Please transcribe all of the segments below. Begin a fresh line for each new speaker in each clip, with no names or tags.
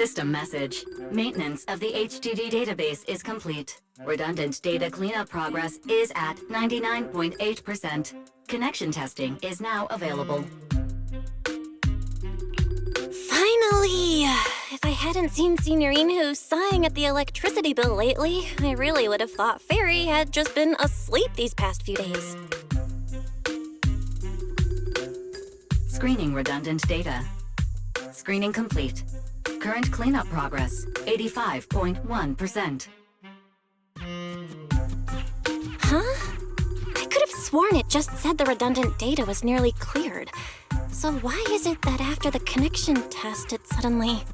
System message. Maintenance of the HDD database is complete. Redundant data cleanup progress is at 99.8%. Connection testing is now available.
Finally! If I hadn't seen Signorino sighing at the electricity bill lately, I really would have thought Fairy had just been asleep these past few days.
Screening redundant data. Screening complete. Current cleanup progress, 85.1%.
Huh? I could have sworn it just said the redundant data was nearly cleared. So why is it that after the connection test it suddenly...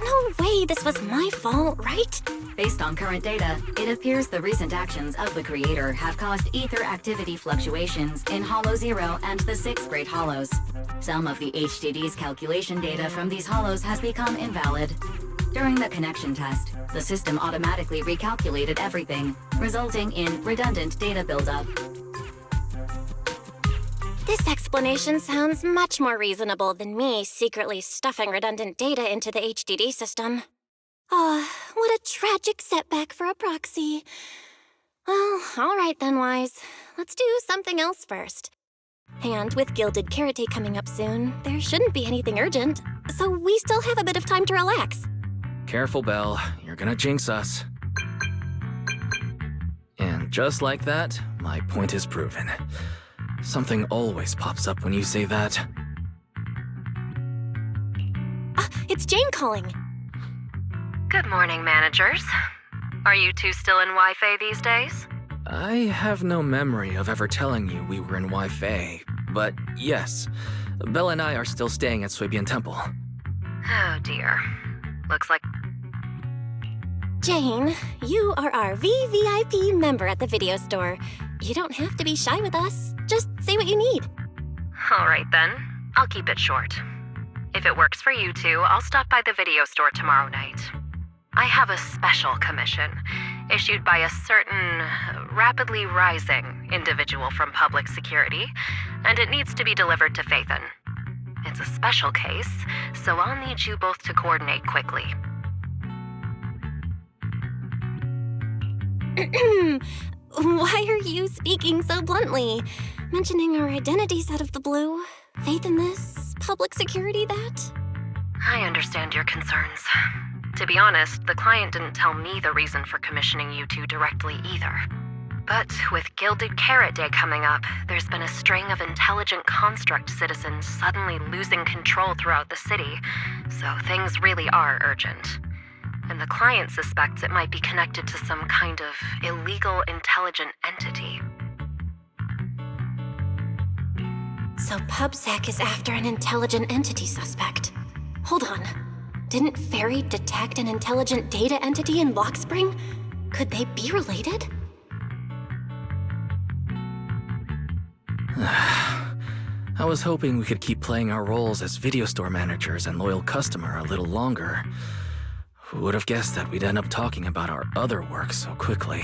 No way this was my fault, right?
Based on current data, it appears the recent actions of the creator have caused ether activity fluctuations in Hollow 0 and the 6 Great Hollows. Some of the HDD's calculation data from these hollows has become invalid. During the connection test, the system automatically recalculated everything, resulting in redundant data buildup.
This explanation sounds much more reasonable than me secretly stuffing redundant data into the HDD system. Oh, what a tragic setback for a proxy. Well, all right then, Wise. Let's do something else first. And with Gilded Carrot Day coming up soon, there shouldn't be anything urgent, so we still have a bit of time to relax.
Careful, Belle. You're gonna jinx us. And just like that, my point is proven. Something always pops up when you say that.
It's Jane calling.
Good morning, managers. Are you two still in Wi-Fi these days?
I have no memory of ever telling you we were in Wi-Fi, but yes, Belle and I are still staying at Suibian Temple.
Oh dear. Looks like...
Jane, you are our VVIP member at the video store. You don't have to be shy with us. Just say what you need.
All right then. I'll keep it short. If it works for you two, I'll stop by the video store tomorrow night. I have a special commission issued by a certain rapidly rising individual from public security, and it needs to be delivered to Phaethon. It's a special case, so I'll need you both to coordinate quickly.
Why are you speaking so bluntly? Mentioning our identities out of the blue? Faith in this? Public security that?
I understand your concerns. To be honest, the client didn't tell me the reason for commissioning you two directly either. But with Gilded Carrot Day coming up, there's been a string of intelligent construct citizens suddenly losing control throughout the city, so things really are urgent. And the client suspects it might be connected to some kind of illegal intelligent entity.
So PubSec is after an intelligent entity suspect. Hold on. Didn't Fairy detect an intelligent data entity in Blockspring? Could they be related?
I was hoping we could keep playing our roles as video store managers and loyal customer a little longer. Who would have guessed that we'd end up talking about our other work so quickly?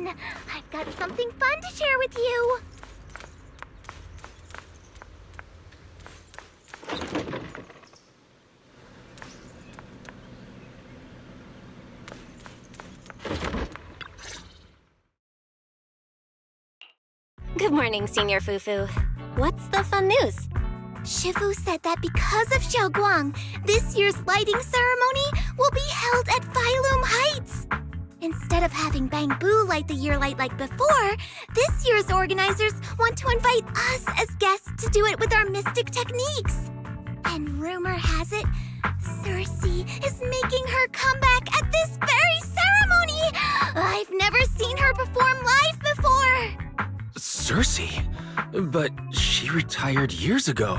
on! I've got something fun to share with you!
Good morning, Senior Fufu. What's the fun news?
Shifu said that because of Xiaoguang, this year's lighting ceremony will be held at Phylum Heights. Instead of having Bangbu light the year light like before, this year's organizers want to invite us as guests to do it with our mystic techniques. And rumor has it, Cersei is making her comeback at this very ceremony! I've never seen her perform live before!
Cersei? But she retired years ago.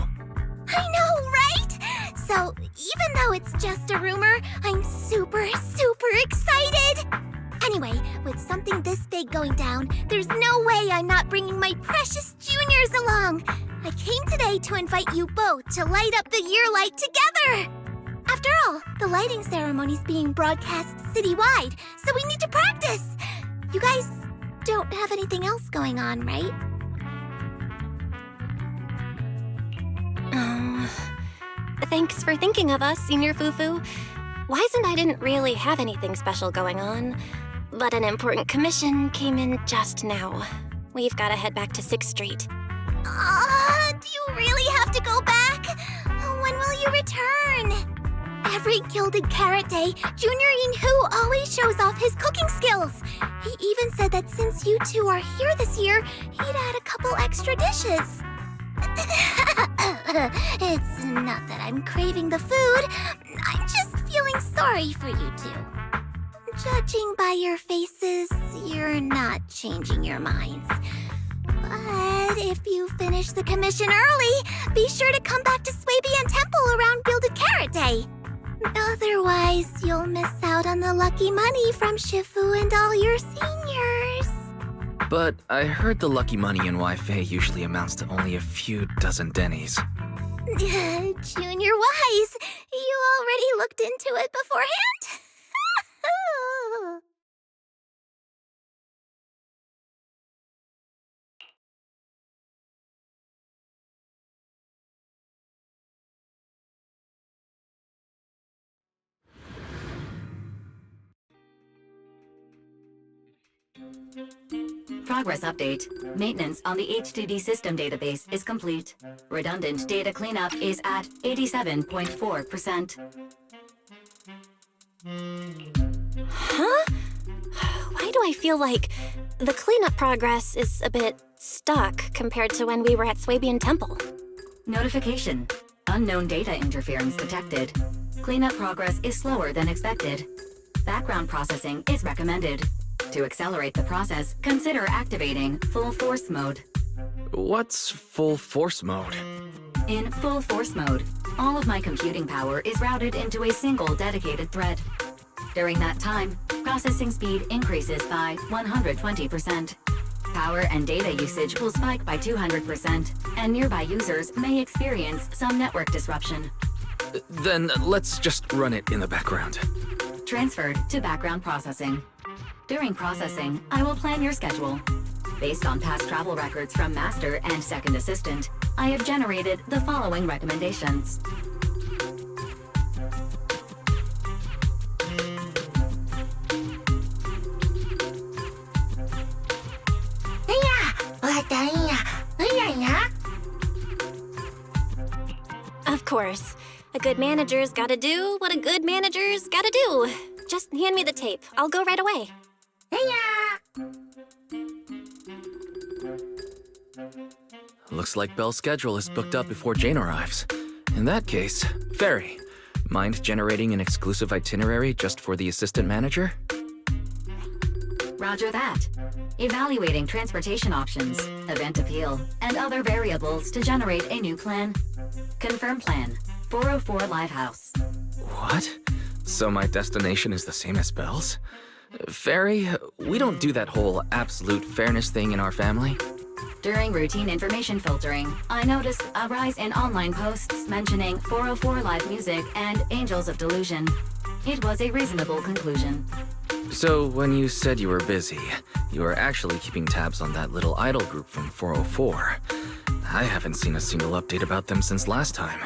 I know, right? So, even though it's just a rumor, I'm super excited! Anyway, with something this big going down, there's no way I'm not bringing my precious juniors along! I came today to invite you both to light up the year light together! After all, the lighting ceremony's being broadcast citywide, so we need to practice! You guys don't have anything else going on, right?
Thanks for thinking of us, Senior Fufu. Wise and I didn't really have anything special going on, but an important commission came in just now. We've got to head back to 6th Street.
Do you really have to go back? When will you return? Every Gilded Carrot Day, Junior Yinhu always shows off his cooking skills. He even said that since you two are here this year, he'd add a couple extra dishes. It's not that I'm craving the food. I'm just feeling sorry for you two. Judging by your faces, you're not changing your minds. But if you finish the commission early, be sure to come back to Swabian Temple around Gilded Carrot Day. Otherwise, you'll miss out on the lucky money from Shifu and all your seniors.
But I heard the lucky money in Wi-Fi usually amounts to only a few dozen dennies.
Junior Wise, you already looked into it beforehand?
Progress update. Maintenance on the HDD system database is complete. Redundant data cleanup is at 87.4%.
Huh? Why do I feel like the cleanup progress is a bit stuck compared to when we were at Swabian Temple?
Notification. Unknown data interference detected. Cleanup progress is slower than expected. Background processing is recommended. To accelerate the process, consider activating full force mode.
What's full force mode?
In full force mode, all of my computing power is routed into a single dedicated thread. During that time, processing speed increases by 120%. Power and data usage will spike by 200%, and nearby users may experience some network disruption.
Then let's just run it in the background.
Transferred to background processing. During processing, I will plan your schedule. Based on past travel records from Master and Second Assistant, I have generated the following recommendations.
Of course. A good manager's gotta do what a good manager's gotta do. Just hand me the tape. I'll go right away.
Looks like Belle's schedule is booked up before Jane arrives. In that case, Fairy, mind generating an exclusive itinerary just for the assistant manager?
Roger that. Evaluating transportation options, event appeal, and other variables to generate a new plan. Confirm plan. 404 Livehouse.
What? So my destination is the same as Belle's? Fairy, we don't do that whole absolute fairness thing in our family.
During routine information filtering, I noticed a rise in online posts mentioning 404 Live Music and Angels of Delusion. It was a reasonable conclusion.
So, when you said you were busy, you were actually keeping tabs on that little idol group from 404. I haven't seen a single update about them since last time.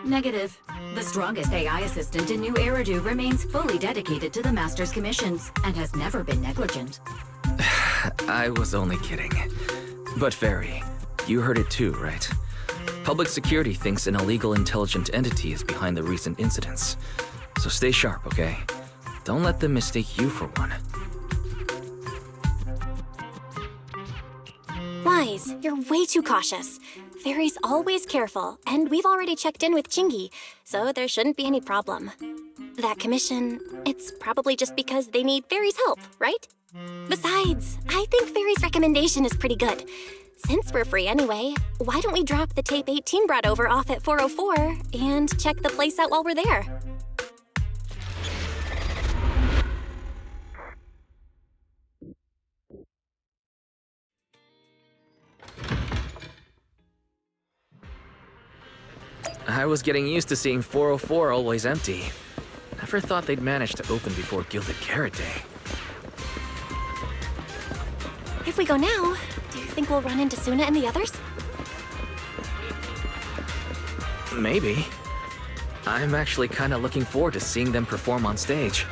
Negative. The strongest AI assistant in New Eridu remains fully dedicated to the Master's commissions and has never been negligent.
I was only kidding. But Fairy, you heard it too, right? Public security thinks an illegal intelligent entity is behind the recent incidents. So stay sharp, okay? Don't let them mistake you for one.
Wise, you're way too cautious. Fairy's always careful, and we've already checked in with Chingy, so there shouldn't be any problem. That commission, it's probably just because they need Fairy's help, right? Besides, I think Fairy's recommendation is pretty good. Since we're free anyway, why don't we drop the tape 18 brought over off at 404 and check the place out while we're there?
I was getting used to seeing 404 always empty. Never thought they'd manage to open before Gilded Carrot Day.
If we go now, do you think we'll run into Suna and the others?
Maybe. I'm actually kinda looking forward to seeing them perform on stage.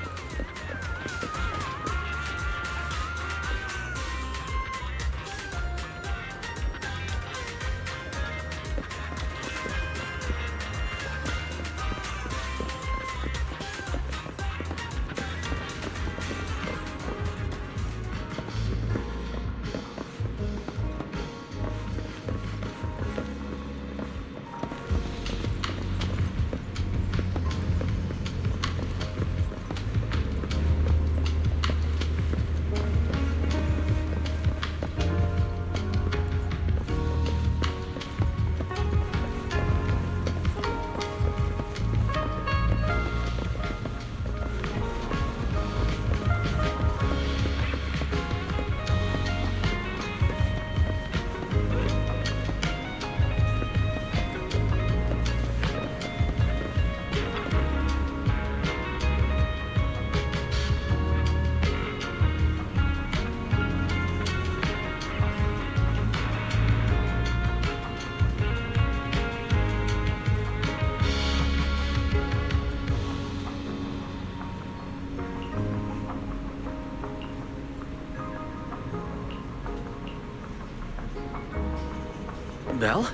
Belle?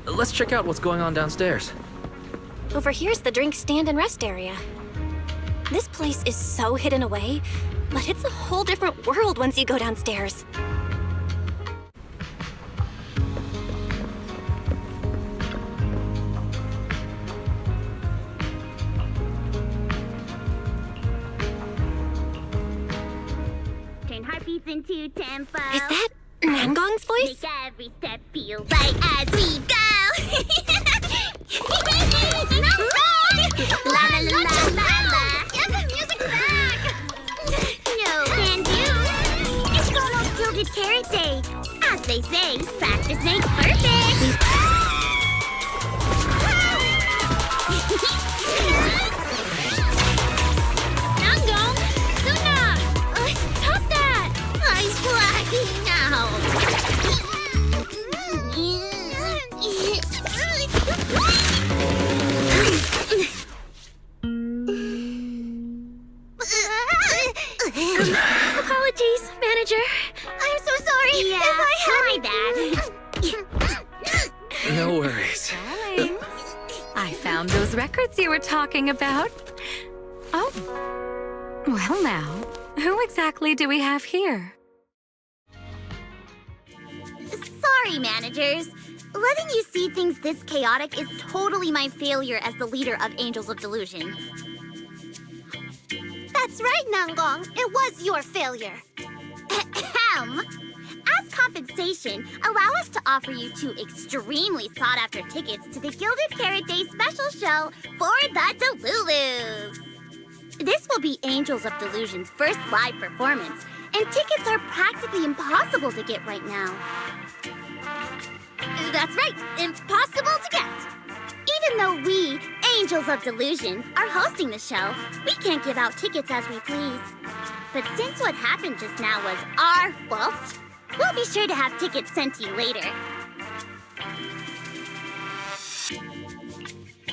Let's check out what's going on downstairs.
Over here's the drink stand and rest area. This place is so hidden away, but it's a whole different world once you go downstairs.
Turn heartbeats into tempo.
Is that Nangong's voice?
Make every step feel right as we go. La la la la la la. Get the music back. No can do. It's almost Gilded Carrot Day. As they say, practice makes perfect. Nangong, Suna, stop that! I'm blacking out. Apologies, manager. I'm so sorry.
Yeah,
if I
my
bad.
No worries.
Darling, I found those records you were talking about. Oh, well now, who exactly do we have here?
Sorry, managers. Letting you see things this chaotic is totally my failure as the leader of Angels of Delusion. That's right, Nangong. It was your failure. Ahem. As compensation, allow us to offer you 2 extremely sought-after tickets to the Gilded Carrot Day special show for the Delulus. This will be Angels of Delusion's first live performance, and tickets are practically impossible to get right now. That's right, impossible to get. Even though we, Angels of Delusion, are hosting the show, we can't give out tickets as we please. But since what happened just now was our fault, we'll be sure to have tickets sent to you later.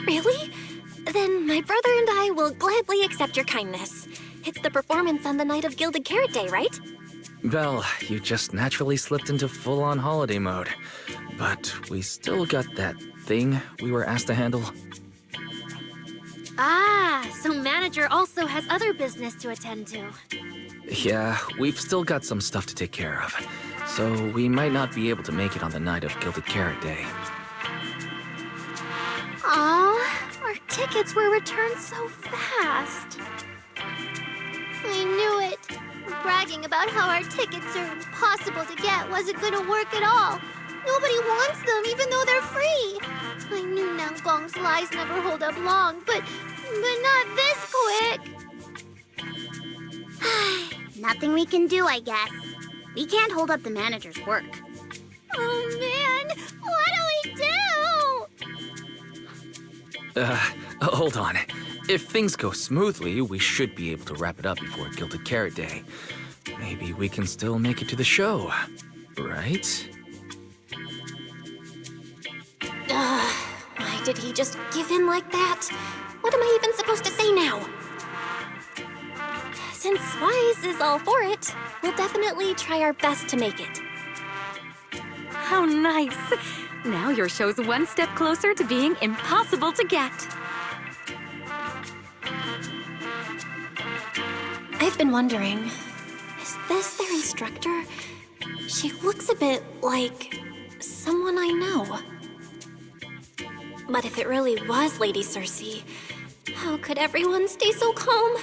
Really? Then my brother and I will gladly accept your kindness. It's the performance on the night of Gilded Carrot Day, right?
Well, you just naturally slipped into full-on holiday mode. But we still got that thing we were asked to handle.
Ah, so manager also has other business to attend to.
Yeah, we've still got some stuff to take care of. So we might not be able to make it on the night of Gilded Carrot Day.
Aw, our tickets were returned so fast.
I knew it. Bragging about how our tickets are impossible to get wasn't gonna work at all. Nobody wants them, even though they're free. I knew Nanggong's lies never hold up long, but not this quick. Nothing we can do, I guess. We can't hold up the manager's work. Oh man, what do we do?
Hold on. If things go smoothly, we should be able to wrap it up before Gilded Carrot Day. Maybe we can still make it to the show, right?
Why did he just give in like that? What am I even supposed to say now? Since Wise is all for it, we'll definitely try our best to make it.
How nice. Now your show's one step closer to being impossible to get.
I've been wondering, is this their instructor? She looks a bit like someone I know. But if it really was Lady Cersei, how could everyone stay so calm?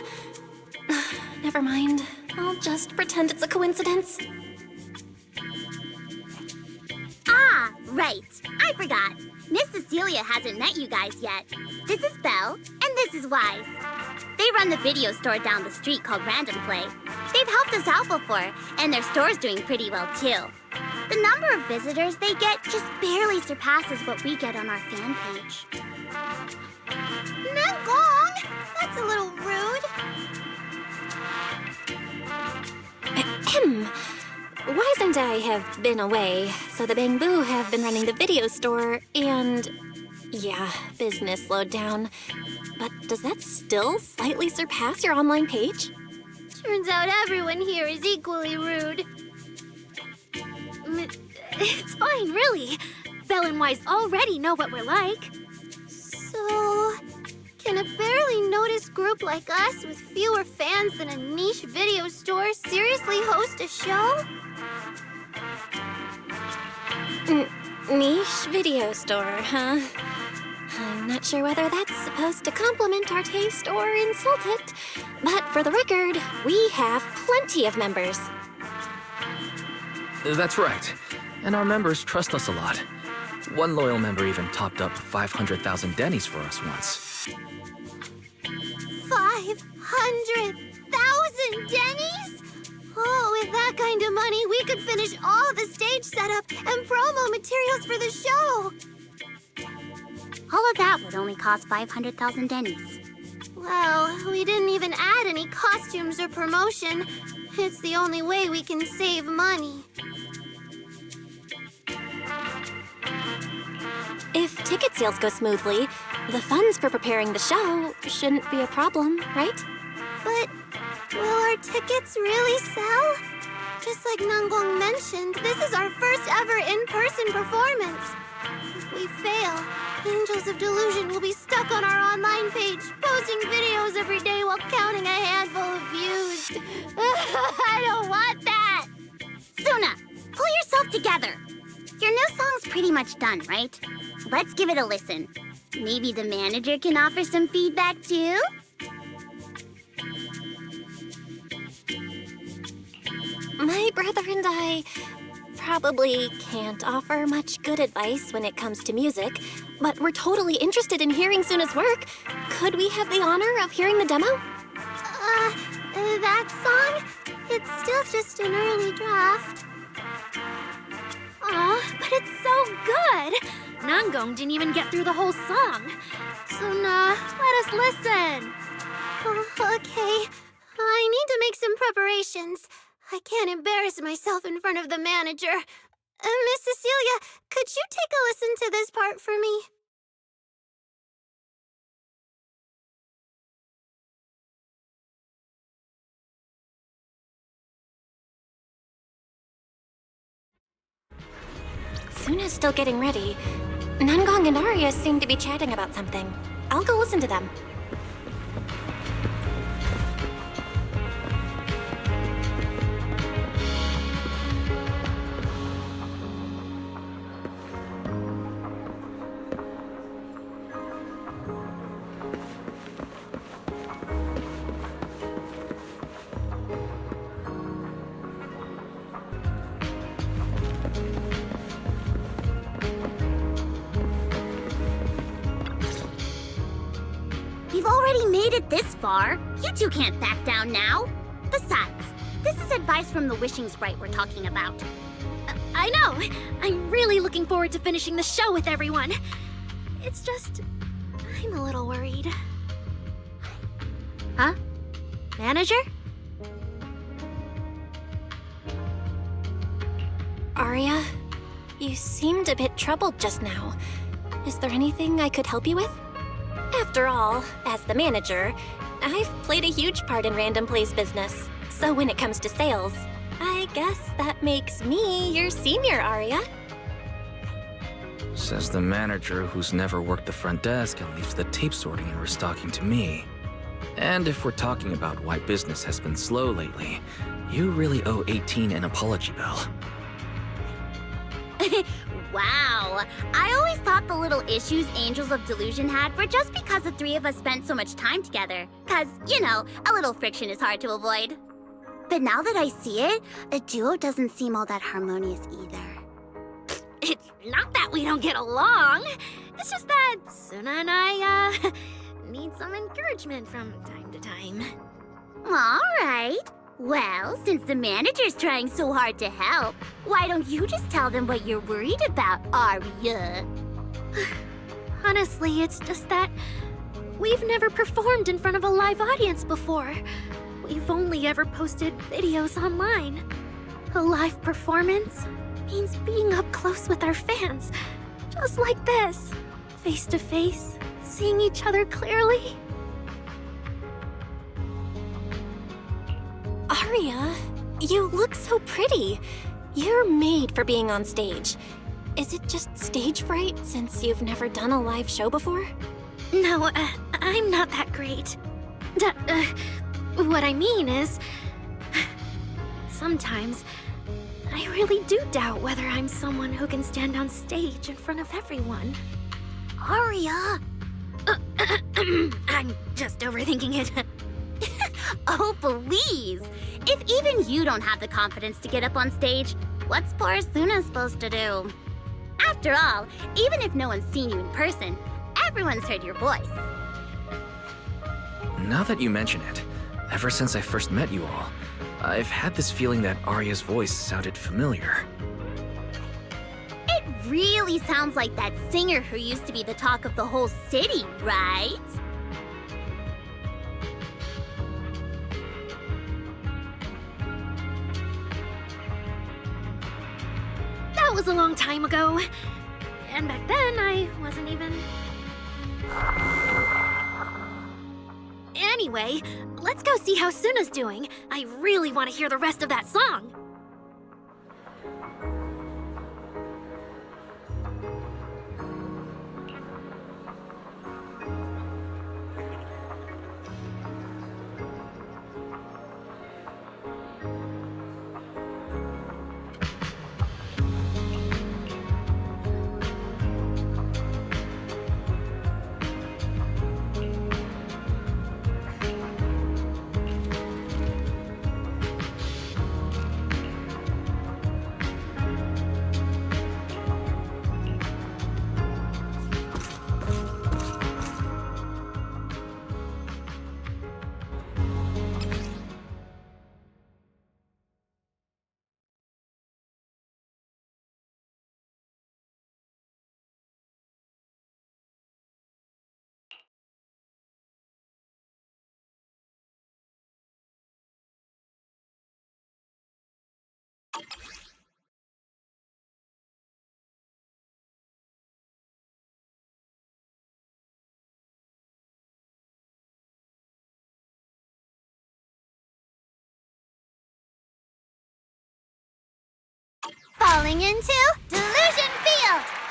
Never mind. I'll just pretend it's a coincidence.
Ah, right. I forgot. Miss Cecilia hasn't met you guys yet. This is Belle, and this is Wise. They run the video store down the street called Random Play. They've helped us out before, and their store's doing pretty well too. The number of visitors they get just barely surpasses what we get on our fan page. Nanggong! That's a little rude.
Ahem. Wise and I have been away, so the Bamboo have been running the video store, and yeah, business slowed down. But does that still slightly surpass your online page?
Turns out everyone here is equally rude.
It's fine, really. Belle and Wise already know what we're like.
So, can a barely noticed group like us with fewer fans than a niche video store seriously host a show?
Niche video store, huh? I'm not sure whether that's supposed to compliment our taste or insult it, but for the record, we have plenty of members.
That's right. And our members trust us a lot. One loyal member even topped up 500,000 Dennies for us once.
500,000 Dennies? Oh, with that kind of money, we could finish all the stage setup and promo materials for the show. All of that would only cost 500,000 Dennies. Well, we didn't even add any costumes or promotion. It's the only way we can save money.
If ticket sales go smoothly, the funds for preparing the show shouldn't be a problem, right?
But will our tickets really sell? Just like Nanggong mentioned, this is our first ever in-person performance. If we fail, Angels of Delusion will be stuck on our online page, posting videos every day while counting a handful of views. I don't want that! Suna, pull yourself together. Your new song's pretty much done, right? Let's give it a listen. Maybe the manager can offer some feedback too?
My brother and I probably can't offer much good advice when it comes to music, but we're totally interested in hearing Suna's work. Could we have the honor of hearing the demo?
That song? It's still just an early draft.
Aw, but it's so good! Nanggong didn't even get through the whole song.
Suna, let us listen. Okay,
I need to make some preparations. I can't embarrass myself in front of the manager. Miss Cecilia, could you take a listen to this part for me?
Suna's still getting ready. Nangong and Arya seem to be chatting about something. I'll go listen to them.
We've already made it this far. You two can't back down now. Besides, this is advice from the wishing sprite we're talking about.
I know! I'm really looking forward to finishing the show with everyone. It's just... I'm a little worried. Huh? Manager?
Arya, you seemed a bit troubled just now. Is there anything I could help you with? After all, as the manager, I've played a huge part in Random Play's business. So when it comes to sales, I guess that makes me your senior, Arya.
Says the manager who's never worked the front desk and leaves the tape sorting and restocking to me. And if we're talking about why business has been slow lately, you really owe 18 an apology, Belle.
Wow. I always thought the little issues Angels of Delusion had were just because the three of us spent so much time together. Cause, you know, a little friction is hard to avoid. But now that I see it, the duo doesn't seem all that harmonious either.
It's not that we don't get along. It's just that Suna and I, need some encouragement from time to time.
All right. Well, since the manager's trying so hard to help, why don't you just tell them what you're worried about, Arya?
Honestly, it's just that we've never performed in front of a live audience before. We've only ever posted videos online. A live performance means being up close with our fans, just like this, face to face, seeing each other clearly.
Arya, you look so pretty. You're made for being on stage. Is it just stage fright since you've never done a live show before?
No, I'm not that great. What I mean is, sometimes I really do doubt whether I'm someone who can stand on stage in front of everyone.
Arya!
I'm just overthinking it.
Oh, please! If even you don't have the confidence to get up on stage, what's poor Suna supposed to do? After all, even if no one's seen you in person, everyone's heard your voice.
Now that you mention it, ever since I first met you all, I've had this feeling that Arya's voice sounded familiar.
It really sounds like that singer who used to be the talk of the whole city, right?
That was a long time ago. And back then, I wasn't even... Anyway, let's go see how Suna's doing. I really want to hear the rest of that song.
Falling into Delusion Field!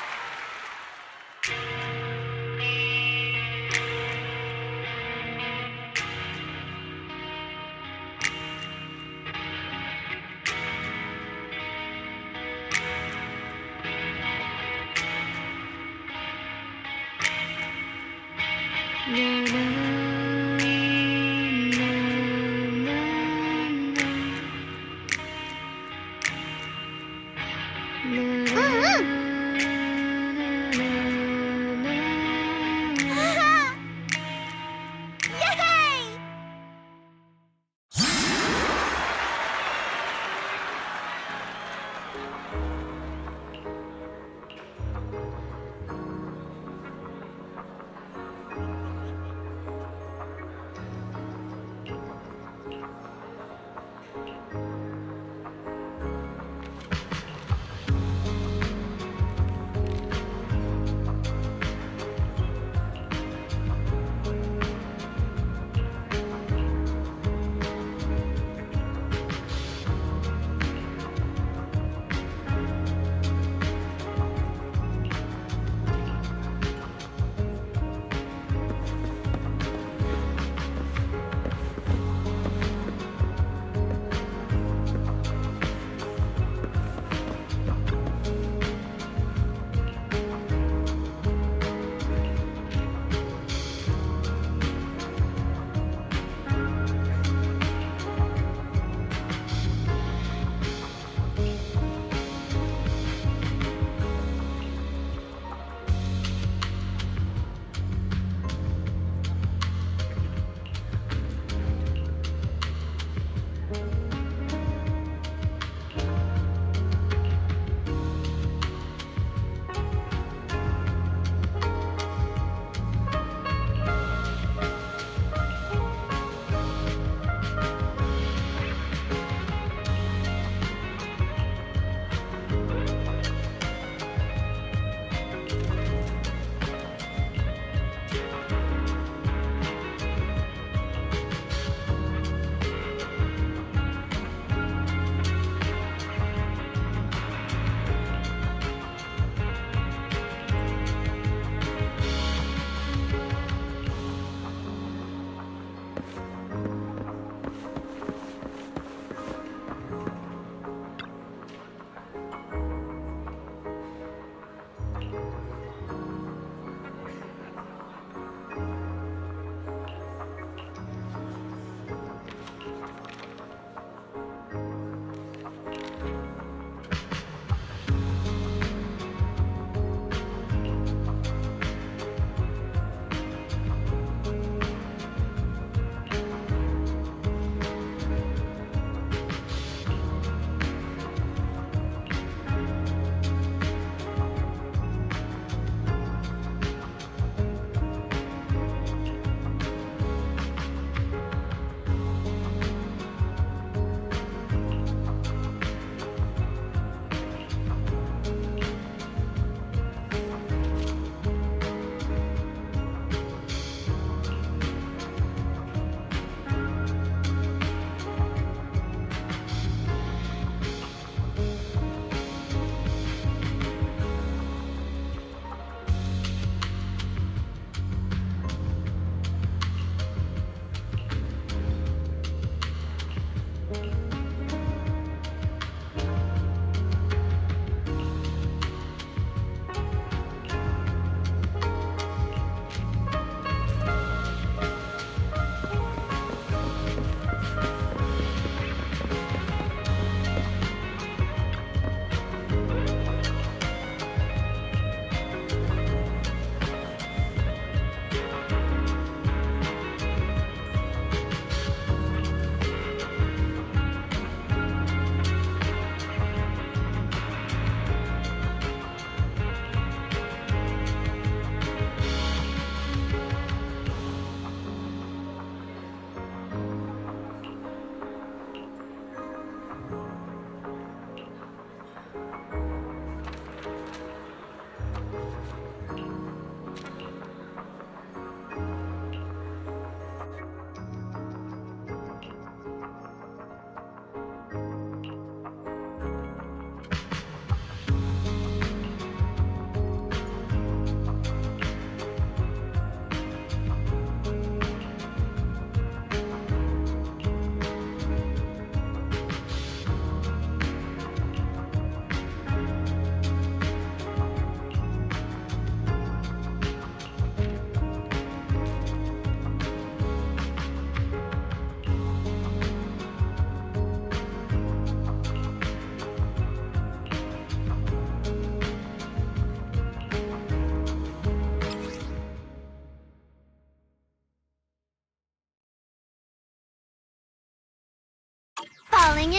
Yay!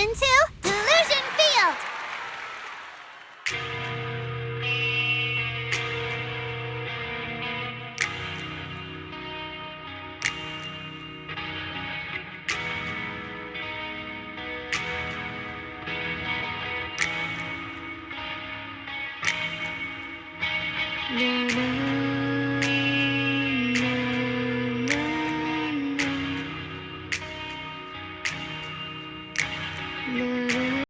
into Delusion Field!
Na, na,